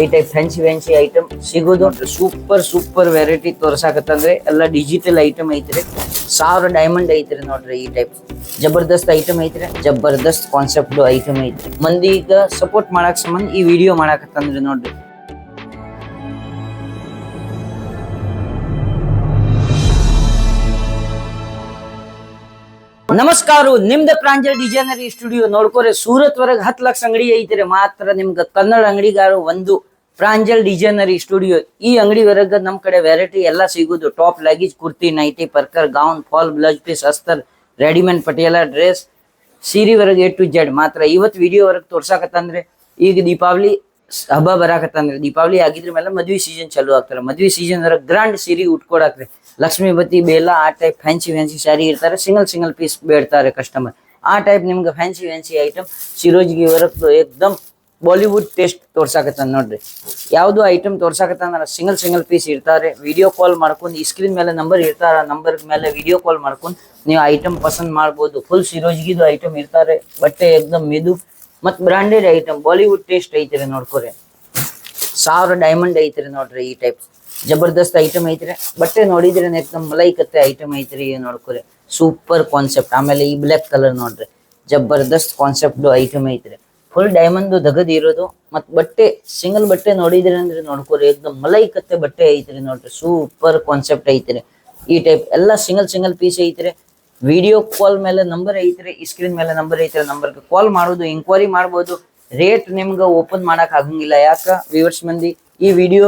ಈ type fancy item ಸಿಗೋದು super variety ತೋರ್ಸಾಕತ್ತಂದ್ರೆ ಎಲ್ಲ ಡಿಜಿಟಲ್ ಐಟಮ್ ಐತ್ರಿ. 1000 ಡೈಮಂಡ್ ಐತ್ರಿ ನೋಡ್ರಿ. ಈ ಟೈಪ್ ಜಬರ್ದಸ್ತ್ ಐಟಮ್ ಐತ್ರಿ, ಜಬರ್ದಸ್ತ್ ಕಾನ್ಸೆಪ್ಟ್ ಐಟಮ್ ಐತ್ರಿ. ಮಂದಿ ಈಗ ಸಪೋರ್ಟ್ ಮಾಡಕ್ ಸಂಬಂಧ ಈ ವಿಡಿಯೋ ಮಾಡಾಕತ್ತಂದ್ರಿ ನೋಡ್ರಿ. ನಮಸ್ಕಾರ, ನಿಮ್ದ ಪ್ರಾಂಜಲ್ ಡಿಸೈನರಿ ಸ್ಟುಡಿಯೋ ನೋಡ್ಕೋರಿ. ಸೂರತ್ ವರೆಗೆ 10 ಲಕ್ಷ ಅಂಗಡಿ ಐತ್ರಿ. ಮಾತ್ರ ನಿಮ್ಗ ಕನ್ನಡ ಅಂಗಡಿಗಾರ ಒಂದು ಪ್ರಾಂಜಲ್ ಡಿಸೈನರಿ ಸ್ಟುಡಿಯೋ. ಈ ಅಂಗಡಿ ವರೆಗ ನಮ್ ಕಡೆ ವೆರೈಟಿ ಎಲ್ಲಾ ಸಿಗುದು. ಟಾಪ್ ಲಗೇಜ್, ಕುರ್ತಿ, ನೈಟಿ, ಪರ್ಕರ್, ಗೌನ್, ಫಾಲ್, ಬ್ಲೌಸ್ ಪೀಸ್, ಅಸ್ತರ್, ರೆಡಿಮೇಡ್, ಪಟಿಯಾಲ ಡ್ರೆಸ್, ಸೀರೆ ವರೆಗೆ A to Z. ಮಾತ್ರ ಇವತ್ ವಿಡಿಯೋ ವರೆಗೆ ತೋರ್ಸಾಕತ್ತಂದ್ರೆ ಈಗ ದೀಪಾವಳಿ ಹಬ್ಬ ಬರಾಕತ್ತಂದ್ರೆ ದೀಪಾವಳಿ ಆಗಿದ್ರ ಮೇಲೆ ಮದ್ವಿ ಸೀಸನ್ ಚಾಲೂ ಆಗ್ತಾರೆ. ಮದ್ವಿ ಸೀಸನ್ ವರೆಗೆ ಗ್ರಾಂಡ್ ಸೀರೆ ಉಟ್ಕೊಡಾಕ್ರಿ. ಲಕ್ಷ್ಮೀ ಬತ್ತಿ ಬೇಲ ಆ ಟೈಪ್ ಫ್ಯಾನ್ಸಿ ಸ್ಯಾರಿ ಇರ್ತಾರೆ. ಸಿಂಗಲ್ ಪೀಸ್ ಬೇಡ್ತಾರೆ ಕಸ್ಟಮರ್. ಆ ಟೈಪ್ ನಿಮ್ಗೆ ಫ್ಯಾನ್ಸಿ ಐಟಮ್ ಸಿರೋಜ್ಗಿ ವರ್ಕ್ ಏಕ್ದಮ್ ಬಾಲಿವುಡ್ ಟೇಸ್ಟ್ ತೋರ್ಸಾಕತ್ತ ನೋಡ್ರಿ. ಯಾವ್ದು ಐಟಮ್ ತೋರ್ಸಾಕತ್ತಂದ್ರ ಸಿಂಗಲ್ ಪೀಸ್ ಇರ್ತಾರೆ. ವಿಡಿಯೋ ಕಾಲ್ ಮಾಡ್ಕೊಂಡು ಈ ಸ್ಕ್ರೀನ್ ಮೇಲೆ ನಂಬರ್ ಇರ್ತಾರ, ನಂಬರ್ ಮೇಲೆ ವಿಡಿಯೋ ಕಾಲ್ ಮಾಡ್ಕೊಂಡು ನೀವು ಐಟಮ್ ಪಸಂದ್ ಮಾಡ್ಬೋದು. ಫುಲ್ ಸಿರೋಜ್ಗಿದು ಐಟಮ್ ಇರ್ತಾರೆ. ಬಟ್ಟೆ ಏಕ್ದಮ್ ಮಿದು ಮತ್ ಬ್ರಾಂಡೆಡ್ ಐಟಮ್ ಬಾಲಿವುಡ್ ಟೇಸ್ಟ್ ಐತ್ರಿ. ನೋಡ್ಕೋರಿ 1000 ಡೈಮಂಡ್ ಐತ್ರಿ ನೋಡ್ರಿ. ಈ ಟೈಪ್ ಜಬರ್ದಸ್ತ್ ಐಟಮ್ ಐತ್ರಿ. ಬಟ್ಟೆ ನೋಡಿದ್ರೆ ಏಕ್ದಮ್ ಮಲೈಕತ್ತೆ ಐಟಮ್ ಐತ್ರಿ. ನೋಡ್ಕೋರಿ ಸೂಪರ್ ಕಾನ್ಸೆಪ್ಟ್. ಆಮೇಲೆ ಈ ಬ್ಲಾಕ್ ಕಲರ್ ನೋಡ್ರಿ, ಜಬರ್ದಸ್ತ್ ಕಾನ್ಸೆಪ್ಟ್ ಐಟಮ್ ಐತ್ರಿ. ಫುಲ್ ಡೈಮಂಡ್ ದಗದ್ ಇರೋದು. ಮತ್ ಬಟ್ಟೆ ಸಿಂಗಲ್ ಬಟ್ಟೆ ನೋಡಿದ್ರಿ ಅಂದ್ರೆ ನೋಡ್ಕೋರಿ ಏಕ್ದಮ್ ಮಲೈಕತ್ತೆ ಬಟ್ಟೆ ಐತ್ರಿ ನೋಡ್ರಿ. ಸೂಪರ್ ಕಾನ್ಸೆಪ್ಟ್ ಐತ್ರಿ. ಈ ಟೈಪ್ ಎಲ್ಲ ಸಿಂಗಲ್ ಪೀಸ್ ಐತ್ರಿ. ವಿಡಿಯೋ ಕಾಲ್ ಮೇಲೆ ನಂಬರ್ ಐತ್ರಿ, ಈ ಸ್ಕ್ರೀನ್ ಮೇಲೆ ನಂಬರ್ ಐತ್ರಿ. ನಂಬರ್ಗೆ ಕಾಲ್ ಮಾಡೋದು, ಎಂಕ್ವೈರಿ ಮಾಡ್ಬೋದು. ರೇಟ್ ನಿಮ್ಗೆ ಓಪನ್ ಮಾಡಕ್ ಆಗಂಗಿಲ್ಲ. ಯಾಕ ವ್ಯೂವರ್ಸ್ ಮಂದಿ ಈ ವಿಡಿಯೋ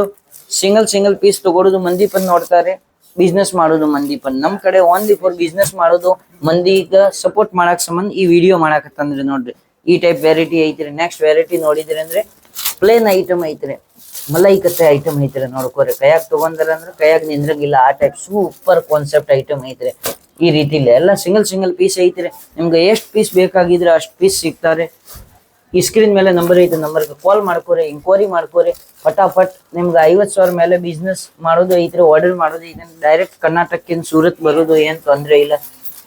ಸಿಂಗಲ್ ಪೀಸ್ ತಗೊಳ್ಳೋದು ಮಂದಿ ಪನ್ ನೋಡ್ತಾರೆ, ಬಿಸ್ನೆಸ್ ಮಾಡೋದು ಮಂದಿ ಪನ್. ನಮ್ ಕಡೆ ಓನ್ಲಿ ಫಾರ್ ಬಿಸ್ನೆಸ್ ಮಾಡೋದು ಮಂದಿಗ ಸಪೋರ್ಟ್ ಮಾಡಕ್ ಸಂಬಂಧ ಈ ವಿಡಿಯೋ ಮಾಡಾಕತ್ತಂದ್ರಿ ನೋಡ್ರಿ. ಈ ಟೈಪ್ ವೆರೈಟಿ ಐತ್ರಿ. ನೆಕ್ಸ್ಟ್ ವೆರೈಟಿ ನೋಡಿದ್ರಿ ಅಂದ್ರೆ ಪ್ಲೇನ್ ಐಟಮ್ ಐತ್ರಿ, ಮಲೈಕತ್ತೆ ಐಟಮ್ ಐತ್ರಿ. ನೋಡ್ಕೋರಿ ಕೈಯಾಗ ತಗೊಂಡ್ರ ಅಂದ್ರೆ ಕೈಯಾಗ ನಿಂದ್ರಂಗಿಲ್ಲ. ಆ ಟೈಪ್ ಸೂಪರ್ ಕಾನ್ಸೆಪ್ಟ್ ಐಟಮ್ ಐತ್ರಿ. ಈ ರೀತಿಲಿ ಎಲ್ಲ ಸಿಂಗಲ್ ಪೀಸ್ ಐತ್ರಿ. ನಿಮ್ಗೆ ಎಷ್ಟು ಪೀಸ್ ಬೇಕಾಗಿದ್ರೆ ಅಷ್ಟು ಪೀಸ್ ಸಿಗ್ತಾರೆ. ಈ ಸ್ಕ್ರೀನ್ ಮೇಲೆ ನಂಬರ್ ಐತೆ, ನಂಬರ್ಗೆ ಕಾಲ್ ಮಾಡ್ಕೋರಿ, ಎಂಕ್ವೈರಿ ಮಾಡ್ಕೋರಿ. ಫಟಾಫಟ್ ನಿಮ್ಗೆ 50,000 ಮೇಲೆ ಬಿಸ್ನೆಸ್ ಮಾಡೋದು ಐತ್ರಿ, ಆರ್ಡರ್ ಮಾಡೋದು ಐತೆ. ಡೈರೆಕ್ಟ್ ಕರ್ನಾಟಕದಿಂದ ಸೂರತ್ ಬರೋದು ಏನ್ ತೊಂದ್ರೆ ಇಲ್ಲ.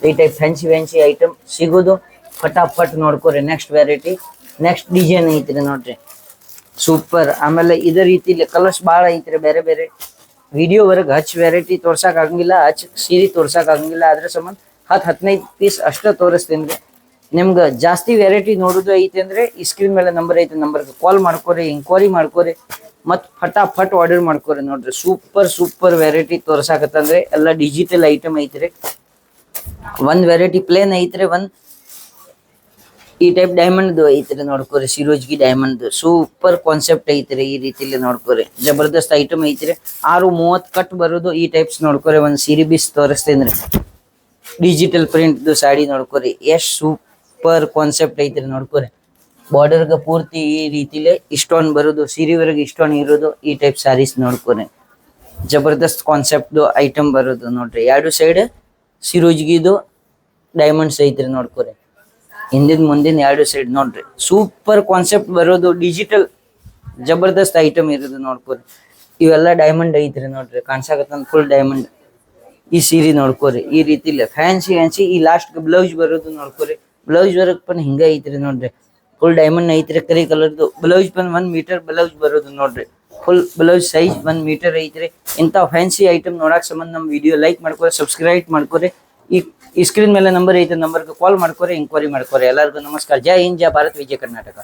ಈ ಟೈಪ್ ಫ್ಯಾನ್ಸಿ ಐಟಮ್ ಸಿಗೋದು. ಫಟಾಫಟ್ ನೋಡ್ಕೋರಿ. ನೆಕ್ಸ್ಟ್ ವೆರೈಟಿ, ನೆಕ್ಸ್ಟ್ ಡಿಸೈನ್ ಐತ್ರಿ ನೋಡ್ರಿ, ಸೂಪರ್. ಆಮೇಲೆ ಇದೇ ರೀತಿಲಿ ಕಲರ್ಸ್ ಭಾಳ ಐತ್ರಿ. ಬೇರೆ ವಿಡಿಯೋ ವರೆಗೆ ವೆರೈಟಿ ತೋರ್ಸಕ್ ಆಗಂಗಿಲ್ಲ, ಸೀರೆ ತೋರ್ಸಕ್ ಆಗಂಗಿಲ್ಲ. ಅದ್ರ ಸಂಬಂಧ 10-15 ಪೀಸ್ ಅಷ್ಟ ತೋರಿಸ್ತೀನಿ. ನಿಮ್ಗೆ ಜಾಸ್ತಿ ವೆರೈಟಿ ನೋಡೋದು ಐತೆ ಅಂದ್ರೆ ಈ ಸ್ಕ್ರೀನ್ ಮೇಲೆ ನಂಬರ್ ಐತೆ, ನಂಬರ್ಗೆ ಕಾಲ್ ಮಾಡ್ಕೋರಿ, ಎಂಕ್ವೈರಿ ಮಾಡ್ಕೋರಿ, ಮತ್ ಫಟಾಫಟ್ ಆರ್ಡರ್ ಮಾಡ್ಕೋರಿ. ನೋಡ್ರಿ ಸೂಪರ್ ವೆರೈಟಿ ತೋರ್ಸಾಕತ್ತಂದ್ರೆ ಎಲ್ಲ ಡಿಜಿಟಲ್ ಐಟಮ್ ಐತ್ರಿ. ಒಂದ್ ವೆರೈಟಿ ಪ್ಲೇನ್ ಐತ್ರಿ, ಒಂದ್ ಈ ಟೈಪ್ ಡೈಮಂಡ್ ಐತ್ರಿ. ನೋಡ್ಕೋರಿ ಸಿರೋಜ್ಗಿ ಡೈಮಂಡ್ ಸೂಪರ್ ಕಾನ್ಸೆಪ್ಟ್ ಐತ್ರಿ. ಈ ರೀತಿಲಿ ನೋಡ್ಕೋರಿ ಜಬರ್ದಸ್ತ್ ಐಟಮ್ ಐತ್ರಿ. 6:30 ಕಟ್ ಬರೋದು ಈ ಟೈಪ್ಸ್ ನೋಡ್ಕೋರಿ. ಒಂದ್ ಸೀರೆ ಬೀಸ್ ತೋರಿಸ್ತೇನ್ರಿ. ಡಿಜಿಟಲ್ ಪ್ರಿಂಟ್ ಸಾಡಿ ನೋಡ್ಕೋರಿ, ಎಷ್ಟ್ ಸೂಪರ್ ಕಾನ್ಸೆಪ್ಟ್ ಐತ್ರಿ. ನೋಡ್ಕೋರಿ ಬಾರ್ಡರ್ಗೆ ಪೂರ್ತಿ ಈ ರೀತಿಲೆ ಇಷ್ಟೊಂದು ಬರೋದು, ಸೀರೆವರೆಗೆ ಇಷ್ಟೊಂದು ಇರೋದು. ಈ ಟೈಪ್ ಸ್ಯಾರೀಸ್ ನೋಡ್ಕೋರಿ ಜಬರ್ದಸ್ತ್ ಕಾನ್ಸೆಪ್ಟ್ ಐಟಮ್ ಬರೋದು ನೋಡ್ರಿ. 2 ಸೈಡ್ ಸಿರೋಜ್ಗಿದು ಡೈಮಂಡ್ಸ್ ಐತ್ರಿ. ನೋಡ್ಕೋರಿ ಹಿಂದಿನ ಮುಂದಿನ 2 ಸೈಡ್ ನೋಡ್ರಿ. ಸೂಪರ್ ಕಾನ್ಸೆಪ್ಟ್ ಬರೋದು, ಡಿಜಿಟಲ್ ಜಬರ್ದಸ್ತ್ ಐಟಮ್ ಇರೋದು. ನೋಡ್ಕೋರಿ ಇವೆಲ್ಲ ಡೈಮಂಡ್ ಐತ್ರಿ. ನೋಡ್ರಿ ಕಾಣ್ಸಾಕತ್ತಂದ ಫುಲ್ ಡೈಮಂಡ್. ಈ ಸೀರೆ ನೋಡ್ಕೋರಿ ಈ ರೀತಿಲಿ ಫ್ಯಾನ್ಸಿ. ಈ ಲಾಸ್ಟ್ ಬ್ಲೌಸ್ ಬರೋದು ನೋಡ್ಕೋರಿ. ಬ್ಲೌಸ್ ವರ್ಕ್ ಪನ್ ಹಿಂಗ ಐತ್ರಿ ನೋಡ್ರಿ. ಫುಲ್ ಡೈಮಂಡ್ ಐತ್ರಿ. ಕರಿ ಕಲರ್ದು ಬ್ಲೌಸ್ ಪನ್ 1 ಮೀಟರ್ ಬ್ಲೌಸ್ ಬರೋದು ನೋಡ್ರಿ. ಫುಲ್ ಬ್ಲೌಸ್ ಸೈಜ್ 1 ಮೀಟರ್ ಐತ್ರಿ. ಇಂಥ ಫ್ಯಾನ್ಸಿ ಐಟಮ್ ನೋಡಕ್ ಸಂಬಂಧ ನಮ್ಮ ವಿಡಿಯೋ ಲೈಕ್ ಮಾಡ್ಕೋರಿ, ಸಬ್ಸ್ಕ್ರೈಬ್ ಮಾಡ್ಕೋರಿ. ಈ ಸ್ಕ್ರೀನ್ ಮೇಲೆ ನಂಬರ್ ಐತೆ, ನಂಬರ್ಗೆ ಕಾಲ್ ಮಾಡ್ಕೋರಿ, ಎಂಕ್ವೈರಿ ಮಾಡ್ಕೋರಿ. ಎಲ್ಲರಿಗೂ ನಮಸ್ಕಾರ. ಜೈ ಹಿಂದ್, ಜೈ ಭಾರತ್, ವಿಜಯ ಕರ್ನಾಟಕ.